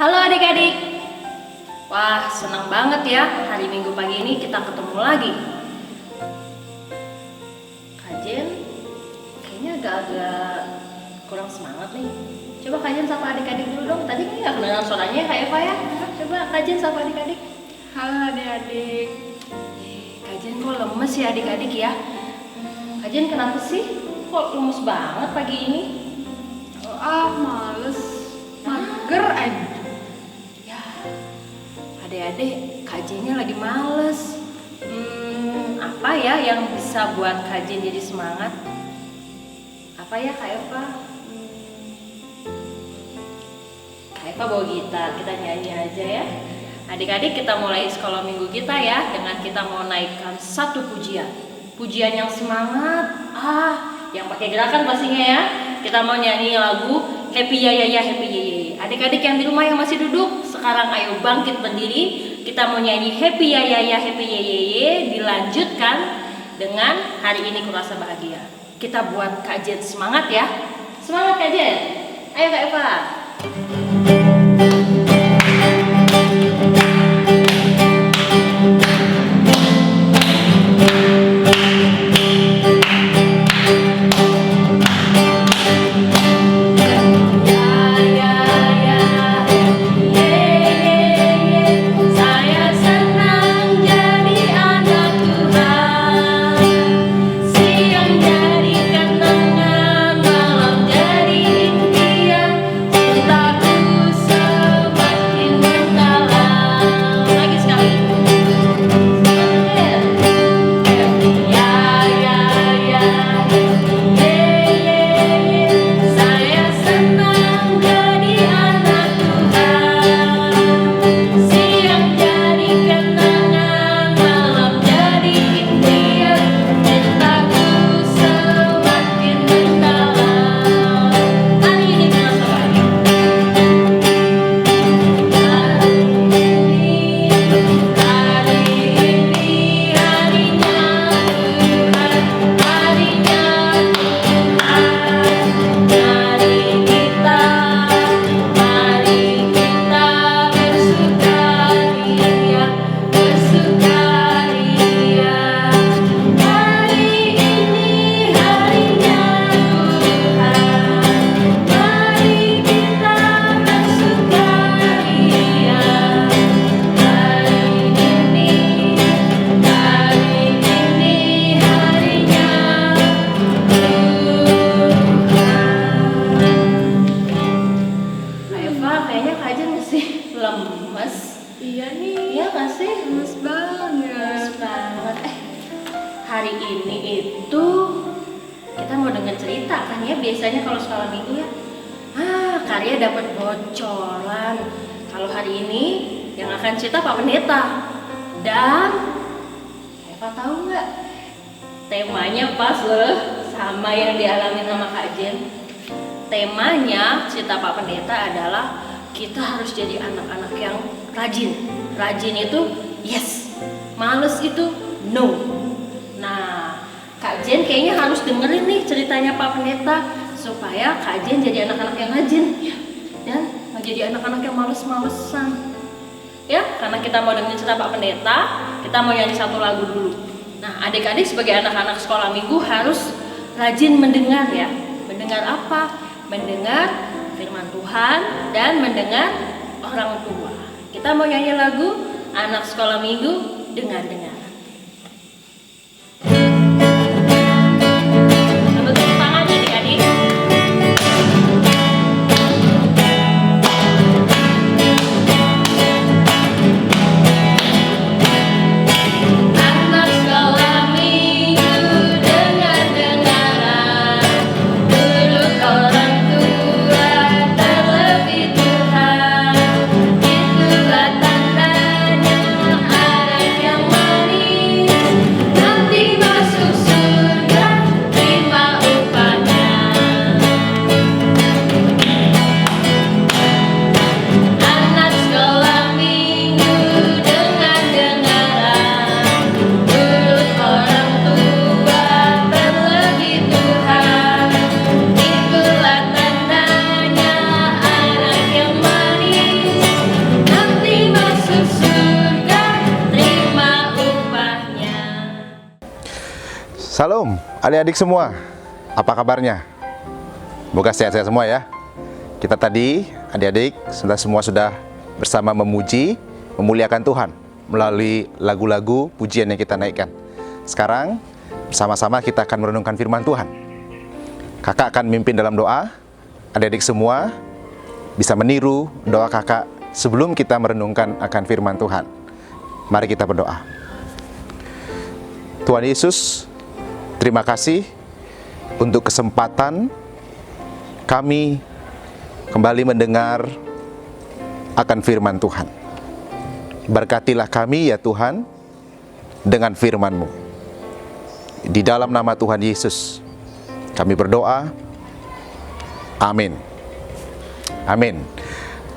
Halo adik-adik. Wah, senang banget ya hari Minggu pagi ini kita ketemu lagi. Kak Jen kayaknya agak-agak kurang semangat nih. Coba Kak Jen sapa adik-adik dulu dong. Tadi kan nggak kedengeran suaranya Kak Eva ya. Coba Kak Jen sapa adik-adik. Halo adik-adik. Kak Jen kok lemes ya adik-adik ya? Kak Jen kenapa sih? Kok lemes banget pagi ini? Males, mager aja. Ya, adik-adik, Kak Jennya lagi males. Apa ya yang bisa buat Kak Jen jadi semangat? Apa ya Kak Eva? Kak Eva bawa gitar, kita nyanyi aja ya. Adik-adik, kita mulai sekolah minggu kita ya dengan kita mau naikkan satu pujian. Pujian yang semangat, yang pakai gerakan pastinya ya. Kita mau nyanyi lagu Happy Ya Ya Ya Happy Ya Ya. Adik-adik yang di rumah yang masih duduk, sekarang ayo bangkit berdiri. Kita mau nyanyi Happy Ya Ya Ya Happy Ya Ya Ya. Dilanjutkan dengan Hari Ini Kurasa Bahagia. Kita buat Kak Jen semangat ya. Semangat Kak Jen. Ayo Kak Eva. Lemes. Iya nih. Iya nggak sih? Lemes banget. Lemes banget. Hari ini itu kita mau dengar cerita kan ya. Biasanya kalau sekolah minggu ya, Karya dapat bocoran. Kalau hari ini yang akan cerita Pak Pendeta. Dan Eva tahu nggak? Temanya pas loh sama yang dialami sama Kak Jen. Temanya cerita Pak Pendeta adalah kita harus jadi anak-anak yang rajin. Rajin itu yes, males itu no. Nah, Kak Jen kayaknya harus dengerin nih ceritanya Pak Pendeta supaya Kak Jen jadi anak-anak yang rajin dan nggak jadi anak-anak yang males-malesan. Ya, karena kita mau dengerin cerita Pak Pendeta, kita mau nyanyi satu lagu dulu. Nah, adik-adik sebagai anak-anak sekolah minggu harus rajin mendengar ya. Mendengar apa? Mendengar firman Tuhan dan mendengar orang tua. Kita mau nyanyi lagu anak sekolah minggu, dengar-dengar. Sambil tepuk tangan ya adik-adik. Anak sekolah minggu, dengar-dengaran. Duduk orang tua terlebih Tuhan. Itulah tandanya anak yang Salam adik-adik semua, apa kabarnya? Semoga sehat-sehat semua ya. Kita tadi, adik-adik, semua sudah bersama memuji, memuliakan Tuhan melalui lagu-lagu pujian yang kita naikkan. Sekarang, bersama-sama kita akan merenungkan firman Tuhan. Kakak akan mimpin dalam doa, adik-adik semua bisa meniru doa kakak sebelum kita merenungkan akan firman Tuhan. Mari kita berdoa. Tuhan Yesus, terima kasih untuk kesempatan kami kembali mendengar akan firman Tuhan. Berkatilah kami ya Tuhan dengan firman-Mu. Di dalam nama Tuhan Yesus kami berdoa. Amin. Amin.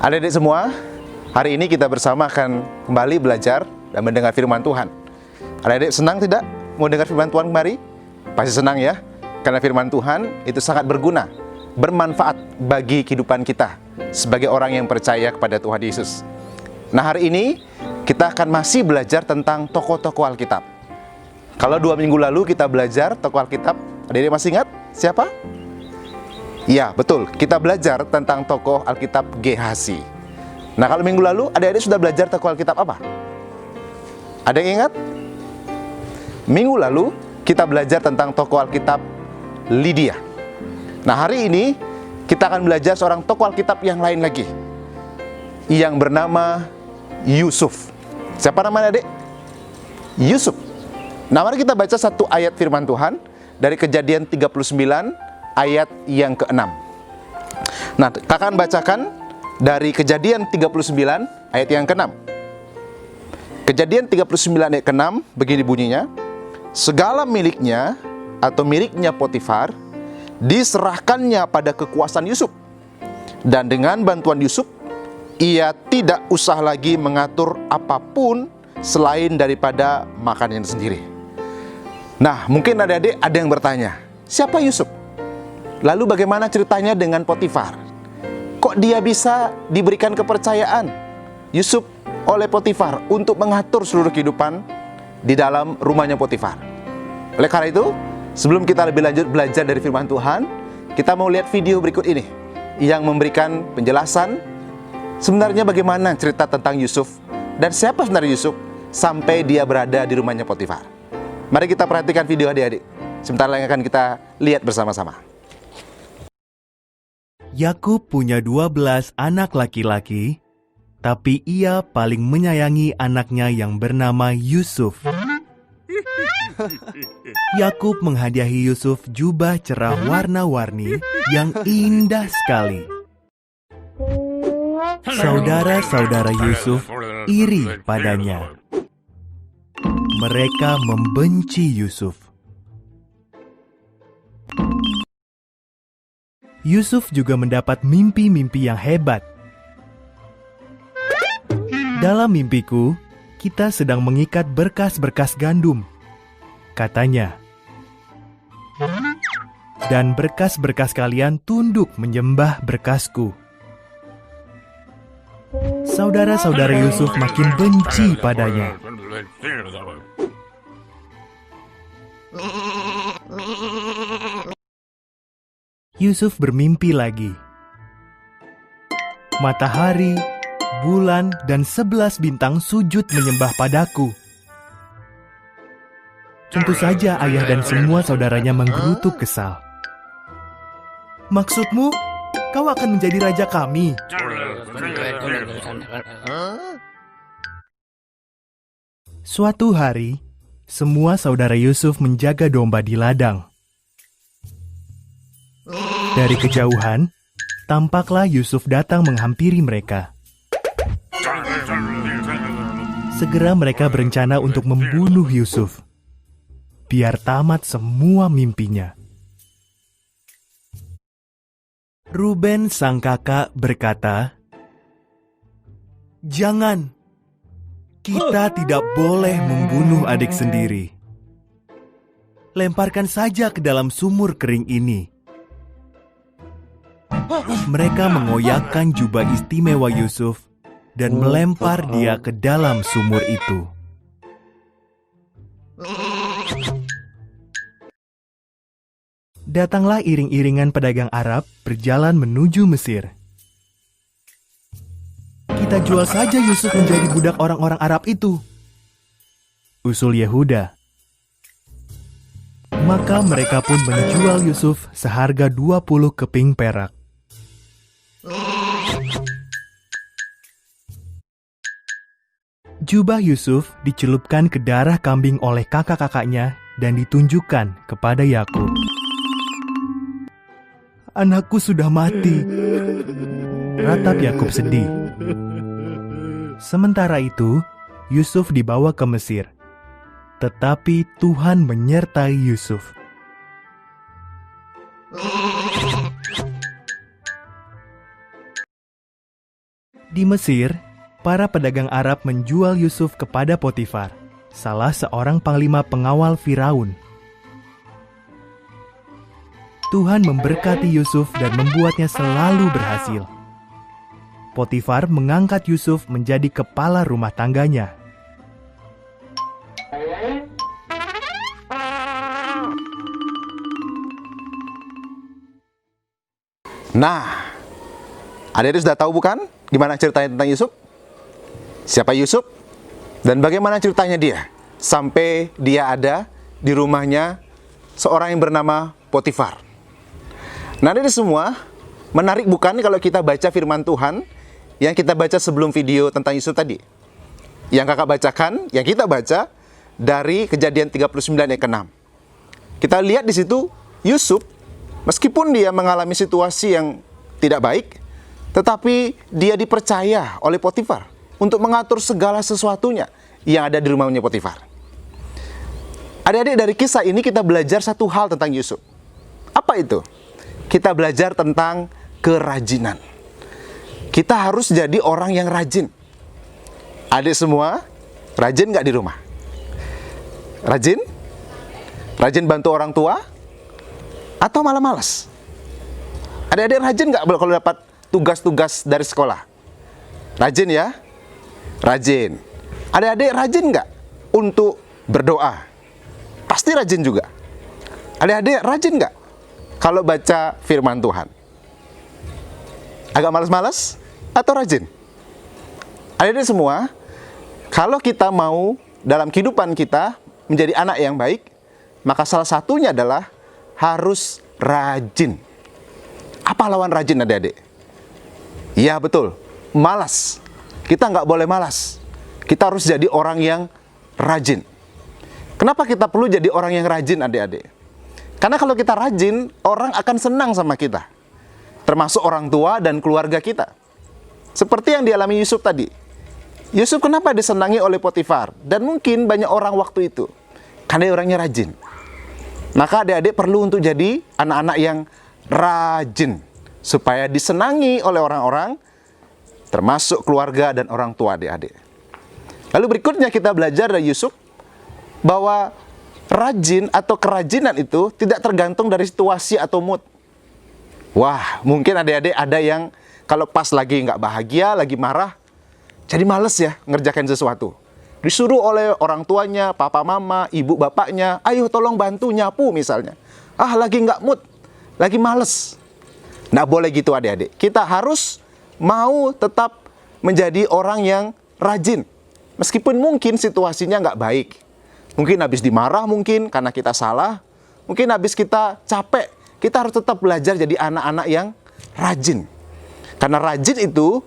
Adik-adik semua, hari ini kita bersama akan kembali belajar dan mendengar firman Tuhan. Adik-adik senang tidak mau dengar firman Tuhan kembali? Pasti senang ya, karena firman Tuhan itu sangat berguna, bermanfaat bagi kehidupan kita sebagai orang yang percaya kepada Tuhan Yesus. Nah, hari ini kita akan masih belajar tentang tokoh-tokoh Alkitab. Kalau 2 minggu lalu kita belajar tokoh Alkitab, adik-adik masih ingat siapa? Ya, betul, kita belajar tentang tokoh Alkitab Gehazi. Nah, kalau minggu lalu adik-adik sudah belajar tokoh Alkitab apa? Ada yang ingat? Minggu lalu kita belajar tentang tokoh Alkitab Lydia. Nah, hari ini kita akan belajar seorang tokoh Alkitab yang lain lagi, yang bernama Yusuf. Siapa namanya, adik? Yusuf. Nah, mari kita baca satu ayat firman Tuhan dari Kejadian 39 ayat yang ke-6. Nah, kakak akan bacakan dari Kejadian 39 ayat yang ke-6. Kejadian 39 ayat ke-6 begini bunyinya. Segala miliknya atau miliknya Potifar diserahkannya pada kekuasaan Yusuf. Dan dengan bantuan Yusuf, ia tidak usah lagi mengatur apapun selain daripada makannya sendiri. Nah, mungkin adik-adik ada yang bertanya, siapa Yusuf? Lalu bagaimana ceritanya dengan Potifar? Kok dia bisa diberikan kepercayaan Yusuf oleh Potifar untuk mengatur seluruh kehidupan di dalam rumahnya Potifar? Oleh karena itu, sebelum kita lebih lanjut belajar dari firman Tuhan, kita mau lihat video berikut ini yang memberikan penjelasan sebenarnya bagaimana cerita tentang Yusuf dan siapa sebenarnya Yusuf sampai dia berada di rumahnya Potifar. Mari kita perhatikan video adik-adik. Sebentar lagi akan kita lihat bersama-sama. Yakub punya 12 anak laki-laki, tapi ia paling menyayangi anaknya yang bernama Yusuf. Yakub menghadiahi Yusuf jubah cerah warna-warni yang indah sekali. Saudara-saudara Yusuf iri padanya. Mereka membenci Yusuf. Yusuf juga mendapat mimpi-mimpi yang hebat. Dalam mimpiku, kita sedang mengikat berkas-berkas gandum, katanya. Dan berkas-berkas kalian tunduk menyembah berkasku. Saudara-saudara Yusuf makin benci padanya. Yusuf bermimpi lagi. Matahari, bulan, dan 11 bintang sujud menyembah padaku. Tentu saja ayah dan semua saudaranya menggerutu kesal. Maksudmu, kau akan menjadi raja kami? Suatu hari, semua saudara Yusuf menjaga domba di ladang. Dari kejauhan, tampaklah Yusuf datang menghampiri mereka. Segera mereka berencana untuk membunuh Yusuf, biar tamat semua mimpinya. Ruben sang kakak berkata, "Jangan, kita tidak boleh membunuh adik sendiri. Lemparkan saja ke dalam sumur kering ini." Mereka mengoyakkan jubah istimewa Yusuf dan melempar dia ke dalam sumur itu. Datanglah iring-iringan pedagang Arab berjalan menuju Mesir. Kita jual saja Yusuf menjadi budak orang-orang Arab itu, usul Yehuda. Maka mereka pun menjual Yusuf seharga 20 keping perak. Jubah Yusuf dicelupkan ke darah kambing oleh kakak-kakaknya dan ditunjukkan kepada Yakub. Anakku sudah mati, ratap Yakub sedih. Sementara itu, Yusuf dibawa ke Mesir. Tetapi Tuhan menyertai Yusuf. Di Mesir, para pedagang Arab menjual Yusuf kepada Potifar, salah seorang panglima pengawal Firaun. Tuhan memberkati Yusuf dan membuatnya selalu berhasil. Potifar mengangkat Yusuf menjadi kepala rumah tangganya. Nah, adik-adik sudah tahu bukan gimana ceritanya tentang Yusuf? Siapa Yusuf? Dan bagaimana ceritanya dia? Sampai dia ada di rumahnya seorang yang bernama Potifar. Nah, adik-adik semua, menarik bukan kalau kita baca firman Tuhan yang kita baca sebelum video tentang Yusuf tadi? Yang kakak bacakan, yang kita baca dari Kejadian 39 ayat ke-6. Kita lihat di situ Yusuf, meskipun dia mengalami situasi yang tidak baik, tetapi dia dipercaya oleh Potifar untuk mengatur segala sesuatunya yang ada di rumahnya Potifar. Adik-adik, dari kisah ini kita belajar satu hal tentang Yusuf. Apa itu? Kita belajar tentang kerajinan. Kita harus jadi orang yang rajin. Adik semua, rajin nggak di rumah? Rajin? Rajin bantu orang tua? Atau malah malas? Adik-adik rajin nggak kalau dapat tugas-tugas dari sekolah? Rajin ya? Rajin. Adik-adik rajin nggak untuk berdoa? Pasti rajin juga. Adik-adik rajin nggak kalau baca firman Tuhan? Agak malas-malas atau rajin? Adik-adik semua, kalau kita mau dalam kehidupan kita menjadi anak yang baik, maka salah satunya adalah harus rajin. Apa lawan rajin, adik-adik? Ya betul, malas. Kita nggak boleh malas. Kita harus jadi orang yang rajin. Kenapa kita perlu jadi orang yang rajin, adik-adik? Karena kalau kita rajin, orang akan senang sama kita. Termasuk orang tua dan keluarga kita. Seperti yang dialami Yusuf tadi. Yusuf kenapa disenangi oleh Potifar? Dan mungkin banyak orang waktu itu. Karena dia orangnya rajin. Maka adik-adik perlu untuk jadi anak-anak yang rajin. Supaya disenangi oleh orang-orang, termasuk keluarga dan orang tua adik-adik. Lalu berikutnya kita belajar dari Yusuf, bahwa rajin atau kerajinan itu tidak tergantung dari situasi atau mood. Wah, mungkin adik-adik ada yang kalau pas lagi nggak bahagia, lagi marah, jadi males ya ngerjakan sesuatu. Disuruh oleh orang tuanya, papa mama, ibu bapaknya, ayo tolong bantu nyapu misalnya. Ah, lagi nggak mood, lagi males. Nggak boleh gitu adik-adik. Kita harus mau tetap menjadi orang yang rajin. Meskipun mungkin situasinya nggak baik. Mungkin habis dimarah mungkin karena kita salah. Mungkin habis kita capek. Kita harus tetap belajar jadi anak-anak yang rajin. Karena rajin itu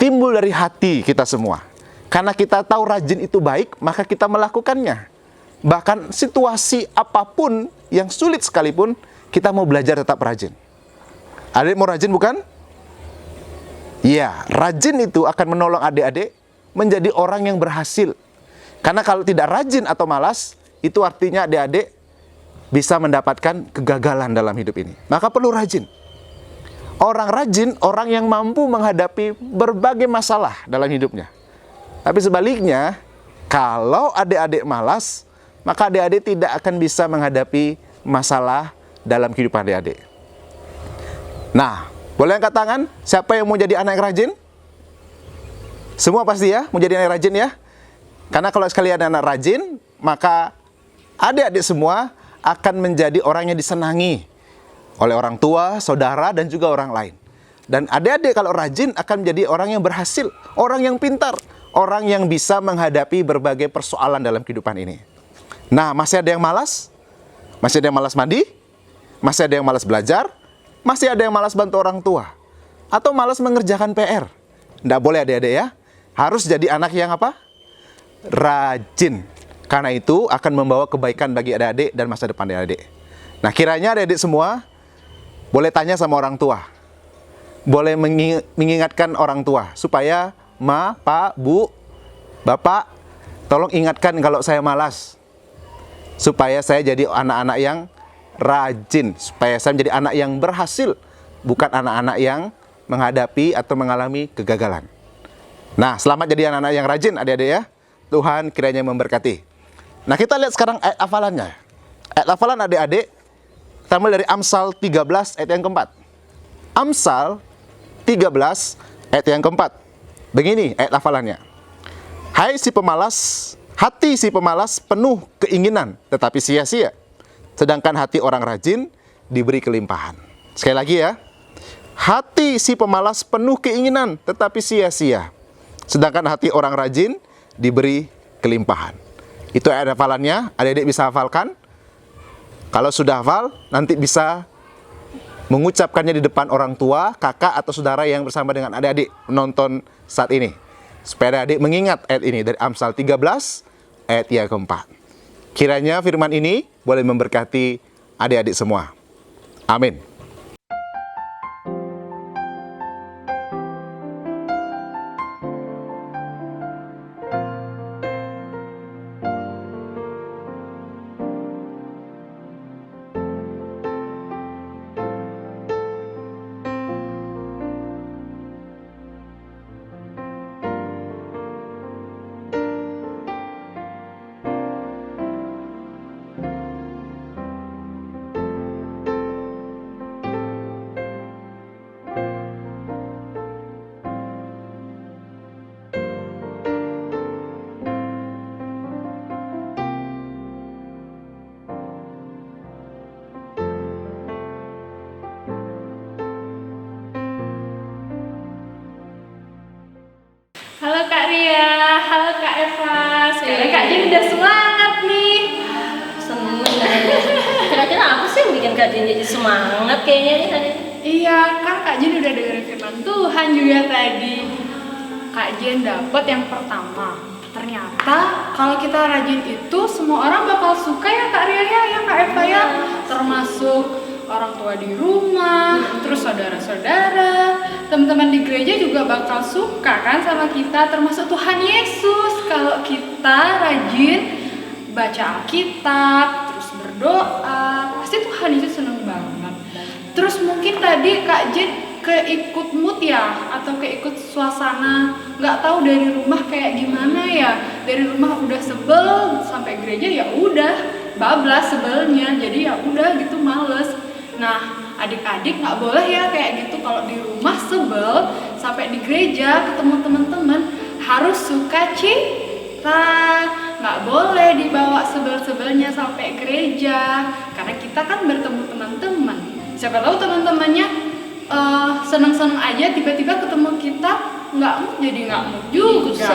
timbul dari hati kita semua. Karena kita tahu rajin itu baik, maka kita melakukannya. Bahkan situasi apapun yang sulit sekalipun, kita mau belajar tetap rajin. Adik mau rajin bukan? Ya, rajin itu akan menolong adik-adik menjadi orang yang berhasil. Karena kalau tidak rajin atau malas, itu artinya adik-adik bisa mendapatkan kegagalan dalam hidup ini. Maka perlu rajin. Orang rajin, orang yang mampu menghadapi berbagai masalah dalam hidupnya. Tapi sebaliknya, kalau adik-adik malas, maka adik-adik tidak akan bisa menghadapi masalah dalam kehidupan adik-adik. Nah, boleh angkat tangan? Siapa yang mau jadi anak yang rajin? Semua pasti ya, mau jadi anak yang rajin ya? Karena kalau sekali ada anak rajin, maka adik-adik semua akan menjadi orang yang disenangi oleh orang tua, saudara, dan juga orang lain. Dan adik-adik kalau rajin akan menjadi orang yang berhasil, orang yang pintar, orang yang bisa menghadapi berbagai persoalan dalam kehidupan ini. Nah, masih ada yang malas? Masih ada yang malas mandi? Masih ada yang malas belajar? Masih ada yang malas bantu orang tua? Atau malas mengerjakan PR? Nggak boleh adik-adik ya. Harus jadi anak yang apa? Rajin. Karena itu akan membawa kebaikan bagi adik-adik dan masa depan adik-adik. Nah, kiranya adik-adik semua boleh tanya sama orang tua. Boleh mengingatkan orang tua supaya Ma, Pak, Bu, Bapak, tolong ingatkan kalau saya malas. Supaya saya jadi anak-anak yang rajin, supaya saya menjadi anak yang berhasil, bukan anak-anak yang menghadapi atau mengalami kegagalan. Nah, selamat jadi anak-anak yang rajin adik-adik ya. Tuhan kiranya memberkati. Nah, kita lihat sekarang ayat hafalannya. Ayat hafalan adik-adik, kita mulai dari Amsal 13 ayat yang keempat. Amsal 13 ayat yang keempat. Begini ayat hafalannya. Hai si pemalas, hati si pemalas penuh keinginan tetapi sia-sia. Sedangkan hati orang rajin diberi kelimpahan. Sekali lagi ya. Hati si pemalas penuh keinginan tetapi sia-sia. Sedangkan hati orang rajin diberi kelimpahan. Itu ayat hafalannya. Adik-adik bisa hafalkan? Kalau sudah hafal, nanti bisa mengucapkannya di depan orang tua, kakak atau saudara yang bersama dengan adik-adik menonton saat ini. Supaya adik mengingat ayat ini dari Amsal 13 ayat yang keempat. Kiranya firman ini boleh memberkati adik-adik semua. Amin. Halo Kak Ria, halo Kak Eva. Sekarang Kak Jen udah semangat nih. Seneng banget. Kira-kira apa sih yang bikin Kak Jen jadi semangat kayaknya nih tadi? Iya, kan Kak Jen udah dengerin firman Tuhan juga tadi. Kak Jen dapet yang pertama. Ternyata kalau kita rajin itu semua orang bakal suka ya Kak Ria ya Kak Eva ya. Termasuk orang tua di rumah, terus saudara-saudara, teman-teman di gereja juga bakal suka kan sama kita, termasuk Tuhan Yesus. Kalau kita rajin baca Alkitab, terus berdoa, pasti Tuhan Yesus seneng banget. Terus mungkin tadi Kak Jen keikut mood ya, atau keikut suasana, nggak tahu dari rumah kayak gimana ya. Dari rumah udah sebel, sampai gereja ya udah bablas sebelnya, jadi ya udah gitu males. Nah, adik-adik nggak boleh ya kayak gitu. Kalau di rumah sebel, sampai di gereja ketemu teman-teman harus sukacita. Nggak boleh dibawa sebel-sebelnya sampai gereja, karena kita kan bertemu teman-teman. Siapa tahu teman-temannya seneng-seneng aja, tiba-tiba ketemu kita nggak mood, jadi nggak mood juga.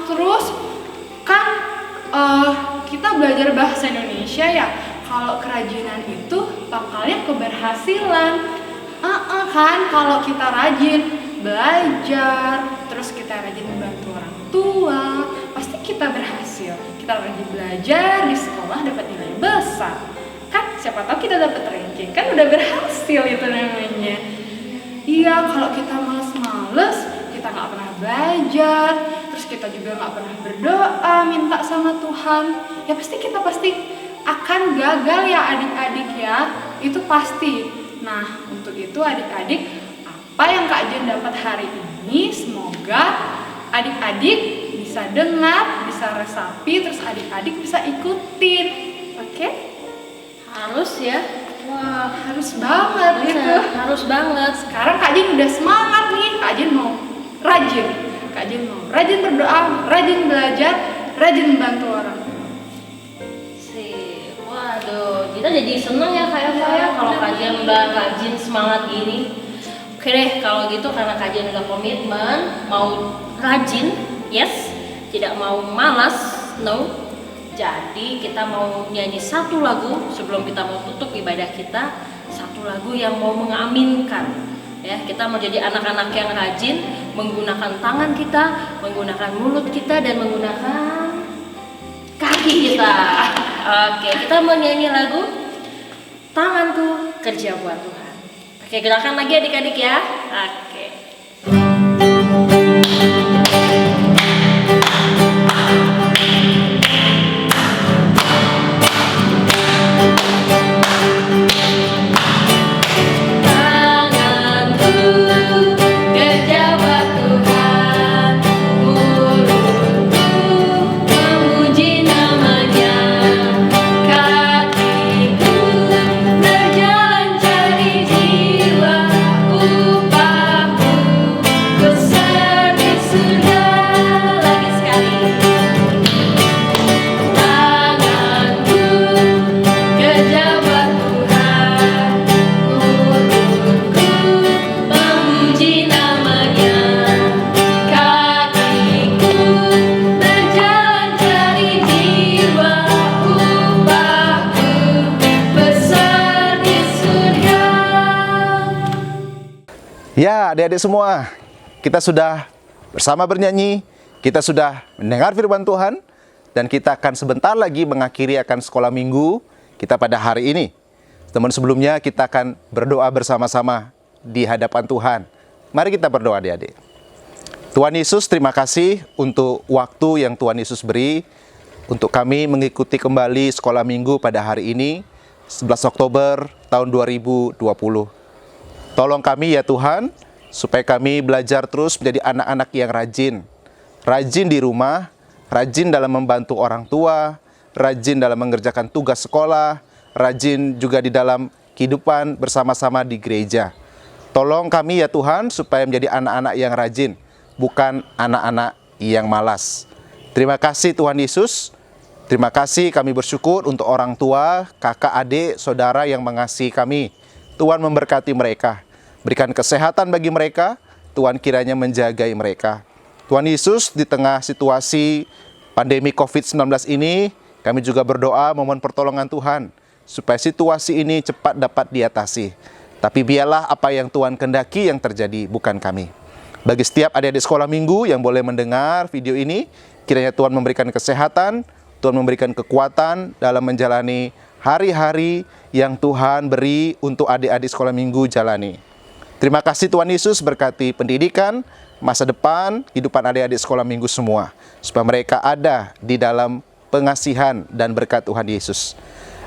Terus kan kita belajar bahasa Indonesia ya. Kalau kerajinan itu pangkalnya keberhasilan. Kan kalau kita rajin belajar, terus kita rajin membantu orang tua, pasti kita berhasil. Kita rajin belajar di sekolah dapat nilai besar. Kan siapa tahu kita dapat ranking, kan udah berhasil itu namanya. Iya, kalau kita males-males, kita nggak pernah belajar, terus kita juga nggak pernah berdoa minta sama Tuhan, ya kita pasti akan gagal ya adik-adik ya, itu pasti. Nah, untuk itu adik-adik, apa yang Kak Jen dapat hari ini, semoga adik-adik bisa dengar, bisa resapi, terus adik-adik bisa ikutin. Oke? Harus ya. Wah, harus banget gitu. Harus banget. Sekarang Kak Jen udah semangat nih, Kak Jen mau rajin. Kak Jen mau rajin berdoa, rajin belajar, rajin membantu orang. Aduh, kita jadi seneng ya kayak saya kalau kajian udah rajin semangat gini. Oke deh, kalau gitu karena kajian udah komitmen, mau rajin, yes, tidak mau malas, no. Jadi kita mau nyanyi satu lagu sebelum kita mau tutup ibadah kita, satu lagu yang mau mengaminkan. Ya, kita mau jadi anak-anak yang rajin, menggunakan tangan kita, menggunakan mulut kita, dan menggunakan kaki kita. Oke, kita mau nyanyi lagu Tanganku Kerja Buat Tuhan. Oke, gerakan lagi adik-adik ya. Oke. Ya, adik-adik semua, kita sudah bersama bernyanyi, kita sudah mendengar firman Tuhan, dan kita akan sebentar lagi mengakhiri akan sekolah minggu kita pada hari ini. Teman sebelumnya kita akan berdoa bersama-sama di hadapan Tuhan. Mari kita berdoa adik-adik. Tuhan Yesus, terima kasih untuk waktu yang Tuhan Yesus beri untuk kami mengikuti kembali sekolah minggu pada hari ini, 11 Oktober tahun 2020. Tolong kami ya Tuhan, supaya kami belajar terus menjadi anak-anak yang rajin. Rajin di rumah, rajin dalam membantu orang tua, rajin dalam mengerjakan tugas sekolah, rajin juga di dalam kehidupan bersama-sama di gereja. Tolong kami ya Tuhan, supaya menjadi anak-anak yang rajin, bukan anak-anak yang malas. Terima kasih Tuhan Yesus. Terima kasih, kami bersyukur untuk orang tua, kakak, adik, saudara yang mengasihi kami. Tuhan memberkati mereka. Berikan kesehatan bagi mereka, Tuhan kiranya menjagai mereka. Tuhan Yesus, di tengah situasi pandemi COVID-19 ini, kami juga berdoa memohon pertolongan Tuhan, supaya situasi ini cepat dapat diatasi. Tapi biarlah apa yang Tuhan kehendaki yang terjadi, bukan kami. Bagi setiap adik-adik sekolah minggu yang boleh mendengar video ini, kiranya Tuhan memberikan kesehatan, Tuhan memberikan kekuatan dalam menjalani hari-hari yang Tuhan beri untuk adik-adik sekolah minggu jalani. Terima kasih Tuhan Yesus, berkati pendidikan, masa depan, kehidupan adik-adik sekolah minggu semua. Supaya mereka ada di dalam pengasihan dan berkat Tuhan Yesus.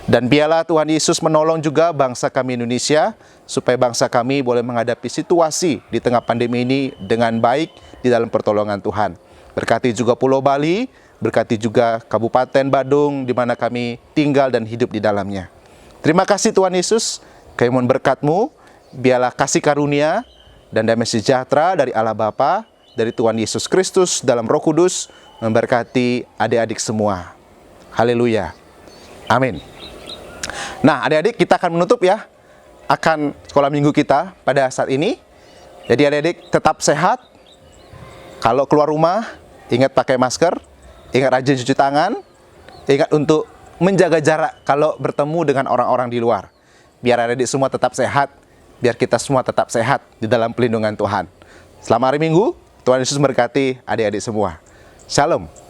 Dan biarlah Tuhan Yesus menolong juga bangsa kami Indonesia, supaya bangsa kami boleh menghadapi situasi di tengah pandemi ini dengan baik di dalam pertolongan Tuhan. Berkati juga Pulau Bali, berkati juga Kabupaten Badung, di mana kami tinggal dan hidup di dalamnya. Terima kasih Tuhan Yesus, kami mohon berkat-Mu. Biarlah kasih karunia dan damai sejahtera dari Allah Bapa, dari Tuhan Yesus Kristus dalam Roh Kudus memberkati adik-adik semua. Haleluya. Amin. Nah, adik-adik, kita akan menutup ya akan sekolah minggu kita pada saat ini. Jadi adik-adik tetap sehat. Kalau keluar rumah, ingat pakai masker, ingat rajin cuci tangan, ingat untuk menjaga jarak kalau bertemu dengan orang-orang di luar. Biar adik-adik semua tetap sehat. Biar kita semua tetap sehat di dalam pelindungan Tuhan. Selamat hari Minggu, Tuhan Yesus memberkati adik-adik semua. Shalom.